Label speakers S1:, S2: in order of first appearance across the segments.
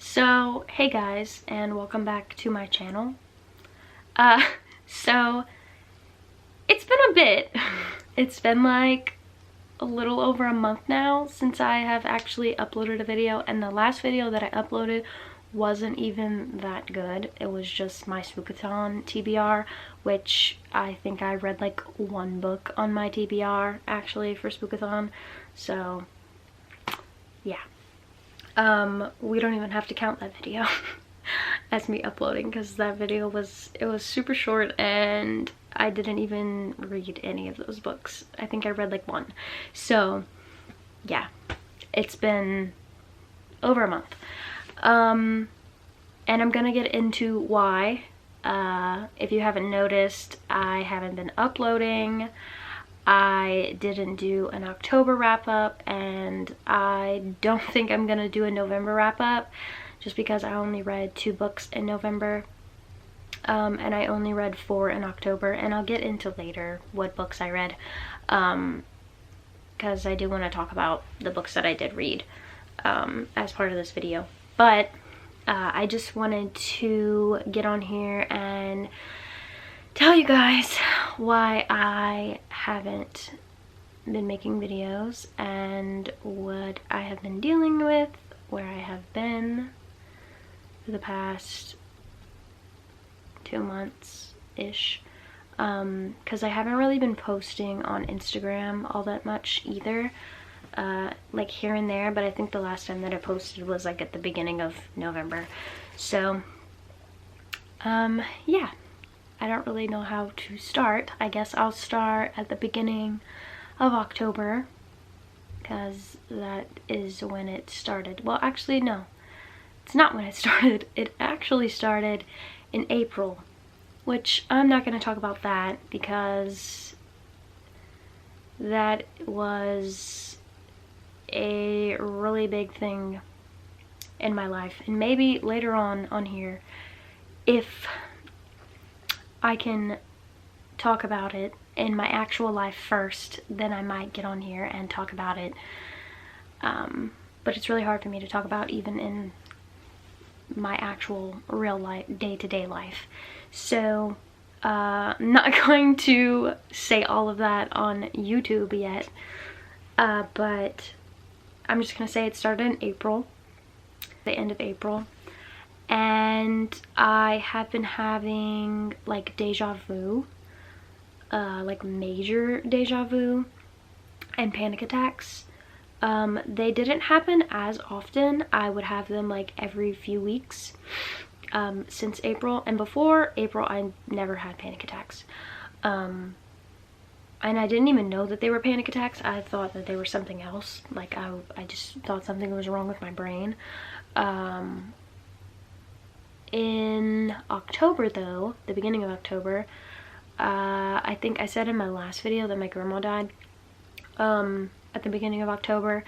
S1: So, hey guys, and welcome back to my channel. So, it's been a bit. It's been like a little over a month now since I have actually uploaded a video, and the last video that I uploaded wasn't even that good. It was just my Spookathon TBR, which I think I read like one book on my TBR actually for Spookathon. So, yeah. We don't even have to count that video as me uploading, because that video was super short and I didn't even read any of those books. I think I read like one. So yeah, it's been over a month. And I'm gonna get into why. If you haven't noticed, I haven't been uploading. I didn't do an October wrap-up, and I don't think I'm gonna do a November wrap-up just because I only read 2 books in November, and I only read 4 in October, and I'll get into later what books I read, because I do want to talk about the books that I did read as part of this video. But I just wanted to get on here and tell you guys why I haven't been making videos and what I have been dealing with, where I have been for the past 2 months-ish, because I haven't really been posting on Instagram all that much either, like here and there, but I think the last time that I posted was like at the beginning of November. So yeah, I don't really know how to start. I guess I'll start at the beginning of October, because that is when it started. Well, actually, no. It's not when it started. It actually started in April, which I'm not going to talk about that because that was a really big thing in my life. And maybe later on here, if I can talk about it in my actual life first, then I might get on here and talk about it. But it's really hard for me to talk about even in my actual real life, day-to-day life. So I'm not going to say all of that on YouTube yet, but I'm just gonna say it started in April, the end of April. And I have been having like deja vu, like major deja vu and panic attacks. They didn't happen as often. I would have them like every few weeks since April, and before April I never had panic attacks. And I didn't even know that they were panic attacks. I thought that they were something else. Like I just thought something was wrong with my brain. In October though, the beginning of October, I think I said in my last video that my grandma died at the beginning of October,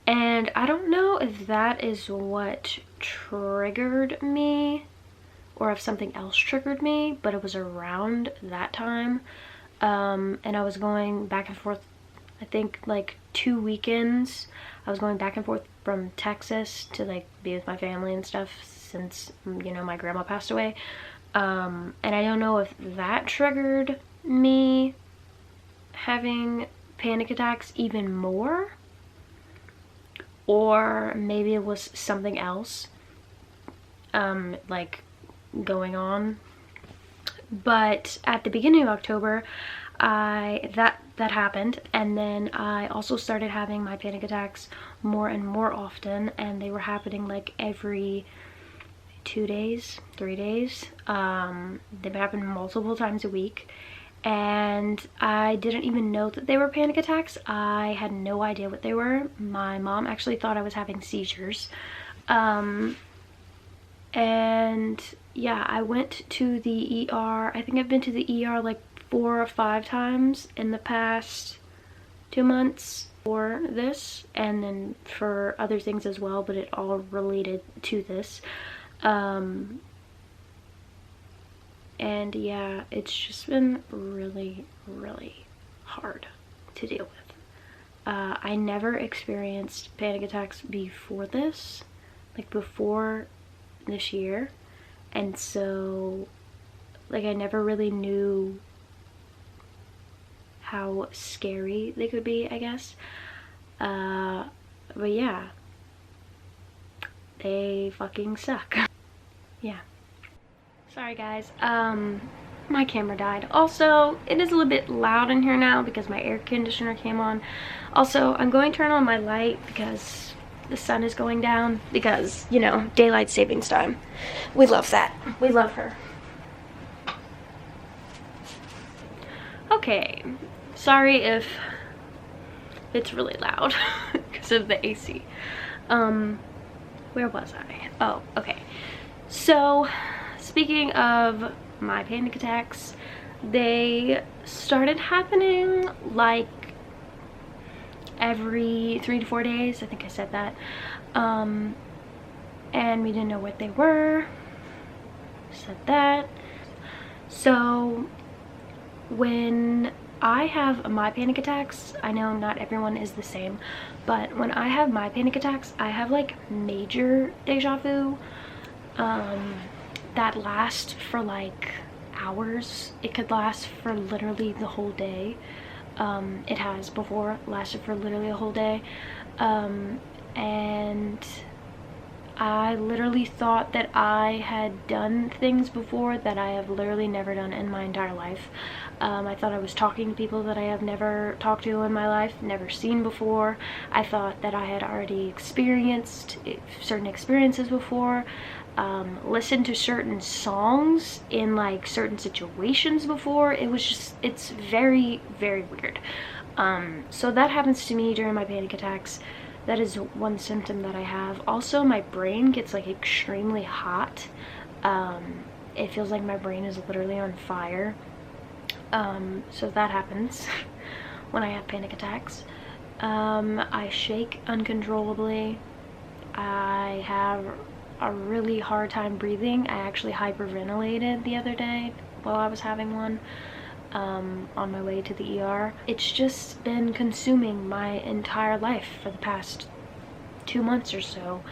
S1: and I don't know if that is what triggered me or if something else triggered me, but it was around that time. And I was going back and forth, I think like 2 weekends. I was going back and forth from Texas to like be with my family and stuff, since, you know, my grandma passed away. And I don't know if that triggered me having panic attacks even more, or maybe it was something else like going on. But at the beginning of October, that happened, and then I also started having my panic attacks more and more often, and they were happening like every 2 days, 3 days. They happened multiple times a week, and I didn't even know that they were panic attacks. I had no idea what they were. My mom actually thought I was having seizures. And yeah, I went to the ER. I think I've been to the ER like 4 or 5 times in the past 2 months for this, and then for other things as well, but it all related to this. And yeah, it's just been really, really hard to deal with. I never experienced panic attacks before this. Like before this year, and so like I never really knew how scary they could be, I guess. But yeah, they fucking suck. Yeah. Sorry guys, my camera died. Also, it is a little bit loud in here now because my air conditioner came on. Also, I'm going to turn on my light because the sun is going down because, you know, daylight savings time. We love that. We love her. Okay, sorry if it's really loud because of the AC. Where was I? Oh, okay. So, speaking of my panic attacks, they started happening like every 3 to 4 days. I think I said that. And we didn't know what they were. Said that. So when I have my panic attacks, I know not everyone is the same, but when I have my panic attacks, I have like major deja vu that last for like hours. It could last for literally the whole day. It has before lasted for literally a whole day, and I literally thought that I had done things before that I have literally never done in my entire life. I thought I was talking to people that I have never talked to in my life, never seen before. I thought that I had already experienced certain experiences before, listened to certain songs in like certain situations before. It was just, it's very, very weird. So that happens to me during my panic attacks. That is one symptom that I have. Also, my brain gets like extremely hot. It feels like my brain is literally on fire. So that happens when I have panic attacks. I shake uncontrollably. I have a really hard time breathing. I actually hyperventilated the other day while I was having one. On my way to the ER. It's just been consuming my entire life for the past 2 months or so.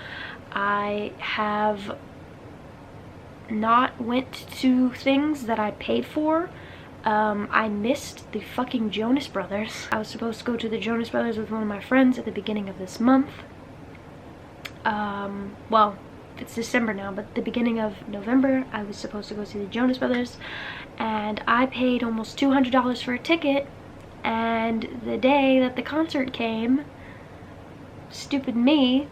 S1: I have not went to things that I paid for. I missed the fucking Jonas Brothers. I was supposed to go to the Jonas Brothers with one of my friends at the beginning of this month. Well, it's December now, but the beginning of November I was supposed to go see the Jonas Brothers, and I paid almost $200 for a ticket, and the day that the concert came, stupid me,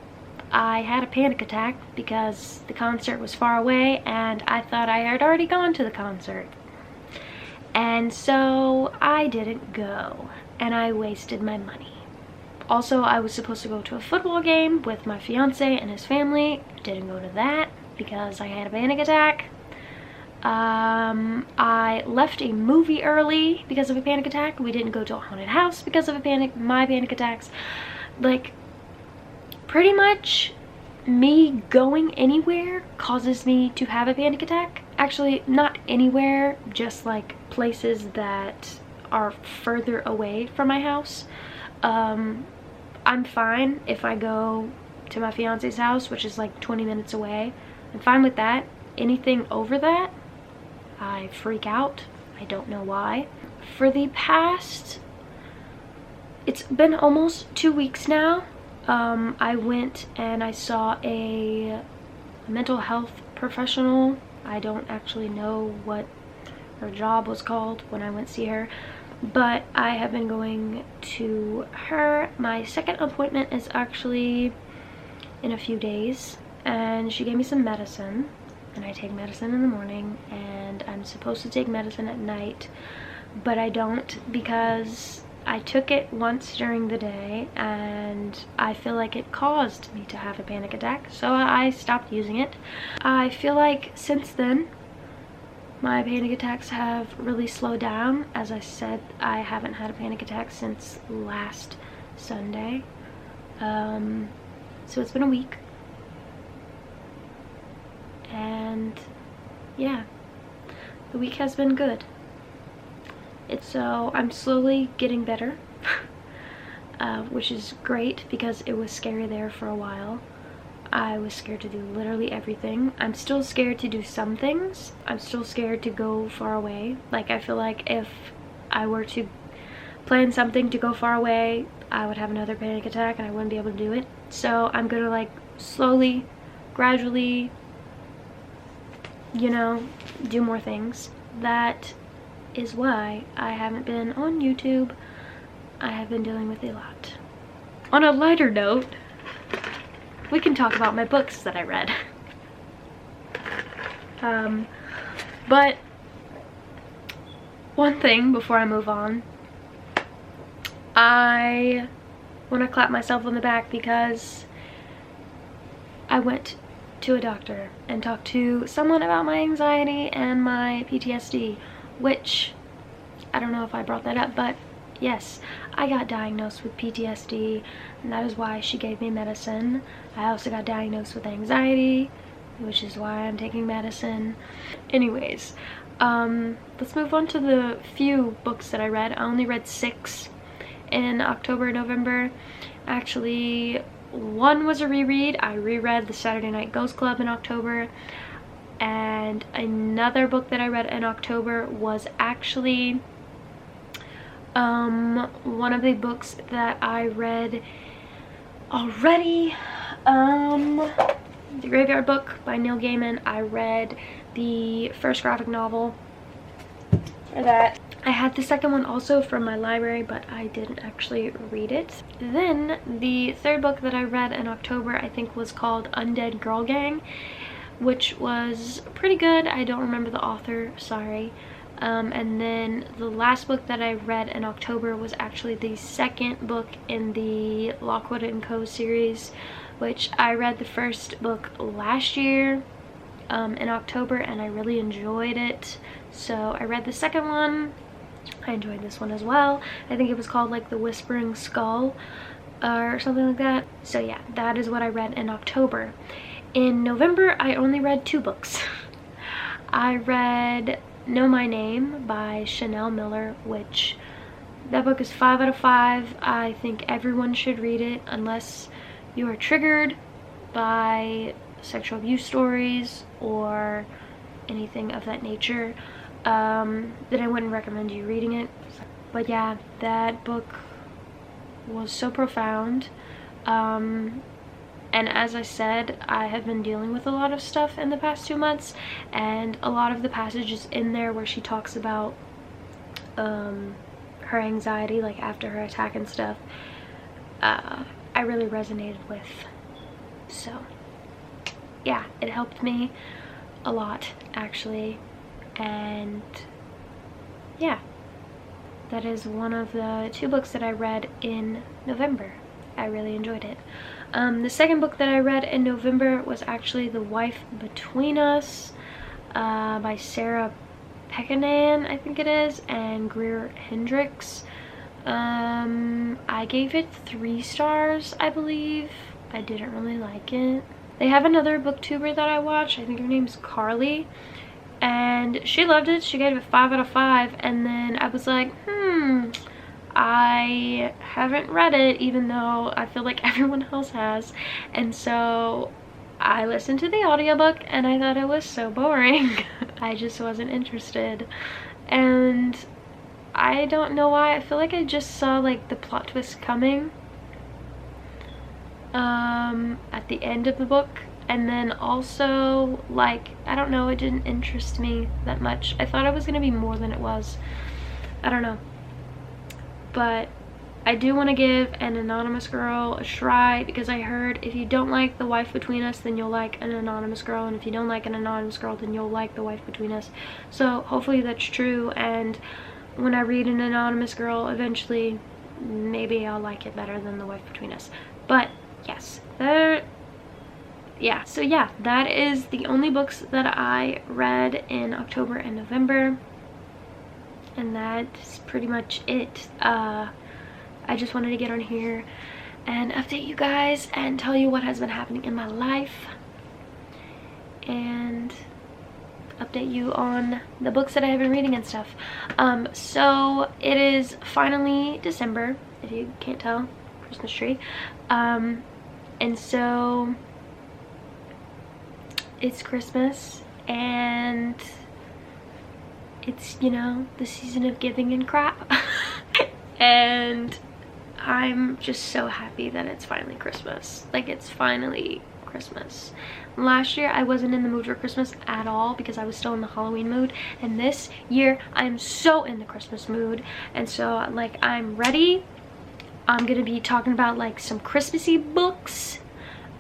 S1: I had a panic attack because the concert was far away and I thought I had already gone to the concert, and so I didn't go and I wasted my money. Also, I was supposed to go to a football game with my fiance and his family. Didn't go to that because I had a panic attack. I left a movie early because of a panic attack. We didn't go to a haunted house because of my panic attacks. Like, pretty much me going anywhere causes me to have a panic attack. Actually, not anywhere, just like places that are further away from my house. I'm fine if I go to my fiance's house, which is like 20 minutes away. I'm fine with that. Anything over that, I freak out. I don't know why. For the past, it's been almost 2 weeks now. I went and I saw a mental health professional. I don't actually know what her job was called when I went to see her, but I have been going to her. My second appointment is actually in a few days, and she gave me some medicine, and I take medicine in the morning, and I'm supposed to take medicine at night, but I don't because I took it once during the day and I feel like it caused me to have a panic attack, so I stopped using it. I feel like since then my panic attacks have really slowed down. As I said, I haven't had a panic attack since last Sunday. So it's been a week. And yeah, the week has been good. So I'm slowly getting better, which is great because it was scary there for a while. I was scared to do literally everything. I'm still scared to do some things. I'm still scared to go far away. Like, I feel like if I were to plan something to go far away, I would have another panic attack and I wouldn't be able to do it. So I'm gonna like slowly, gradually, you know, do more things. That is why I haven't been on YouTube. I have been dealing with a lot. On a lighter note, we can talk about my books that I read. But one thing before I move on, I want to clap myself on the back because I went to a doctor and talked to someone about my anxiety and my PTSD, which I don't know if I brought that up, but yes, I got diagnosed with PTSD, and that is why she gave me medicine. I also got diagnosed with anxiety, which is why I'm taking medicine. Anyways, let's move on to the few books that I read. I only read 6 in October and November. Actually, one was a reread. I reread The Saturday Night Ghost Club in October, and another book that I read in October was actually one of the books that I read already, The Graveyard Book by Neil Gaiman. I read the first graphic novel for that. I had the second one also from my library, but I didn't actually read it. Then the third book that I read in October, I think, was called Undead Girl Gang, which was pretty good. I don't remember the author, sorry. And then the last book that I read in October was actually the second book in the Lockwood & Co. series, which I read the first book last year in October, and I really enjoyed it. So I read the second one. I enjoyed this one as well. I think it was called like The Whispering Skull or something like that. So yeah, that is what I read in October. In November, I only read 2 books. I read Know My Name by Chanel Miller, which that book is 5 out of 5. I think everyone should read it unless you are triggered by sexual abuse stories or anything of that nature. Then I wouldn't recommend you reading it. But yeah, that book was so profound. And as I said, I have been dealing with a lot of stuff in the past 2 months, and a lot of the passages in there where she talks about her anxiety, like after her attack and stuff, I really resonated with. So yeah, it helped me a lot actually. And yeah, that is one of the 2 books that I read in November. I really enjoyed it. The second book that I read in November was actually The Wife Between Us by Sarah Pekanan, I think it is, and Greer Hendricks. I gave it 3 stars, I believe. I didn't really like it. They have another booktuber that I watch. I think her name's Carly, and she loved it. She gave it 5 out of 5, and then I was like, I haven't read it, even though I feel like everyone else has. And so I listened to the audiobook and I thought it was so boring. I just wasn't interested. And I don't know why. I feel like I just saw like the plot twist coming at the end of the book. And then also, like, I don't know, it didn't interest me that much. I thought it was gonna be more than it was. I don't know. But I do want to give An Anonymous Girl a try, because I heard if you don't like The Wife Between Us, then you'll like An Anonymous Girl, and if you don't like An Anonymous Girl, then you'll like The Wife Between Us. So hopefully that's true, and when I read An Anonymous Girl eventually, maybe I'll like it better than The Wife Between Us. But yes, yeah, so yeah, that is the only books that I read in October and November. And that's pretty much it. I just wanted to get on here and update you guys and tell you what has been happening in my life, and update you on the books that I have been reading and stuff. So it is finally December, if you can't tell, Christmas tree. And so it's Christmas and it's, you know, the season of giving and crap. And I'm just so happy that it's finally Christmas. Like, it's finally Christmas. Last year I wasn't in the mood for Christmas at all because I was still in the Halloween mood, and this year I'm so in the Christmas mood, and so like I'm ready. I'm gonna be talking about like some Christmassy books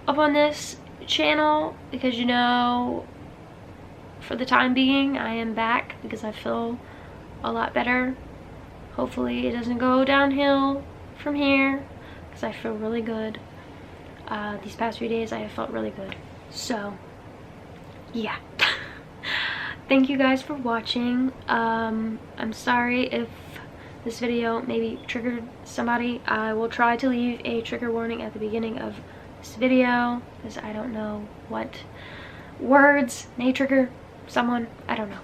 S1: up on this channel because, you know, for the time being I am back because I feel a lot better. Hopefully it doesn't go downhill from here because I feel really good. These past few days I have felt really good. So yeah. Thank you guys for watching. I'm sorry if this video maybe triggered somebody. I will try to leave a trigger warning at the beginning of this video because I don't know what words may trigger someone. I don't know.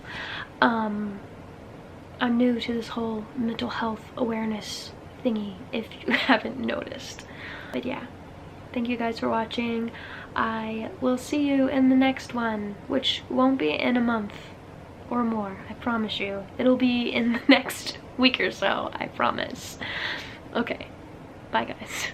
S1: I'm new to this whole mental health awareness thingy, if you haven't noticed. But yeah, thank you guys for watching. I will see you in the next one, which won't be in a month or more, I promise you. It'll be in the next week or so, I promise. Okay, bye guys.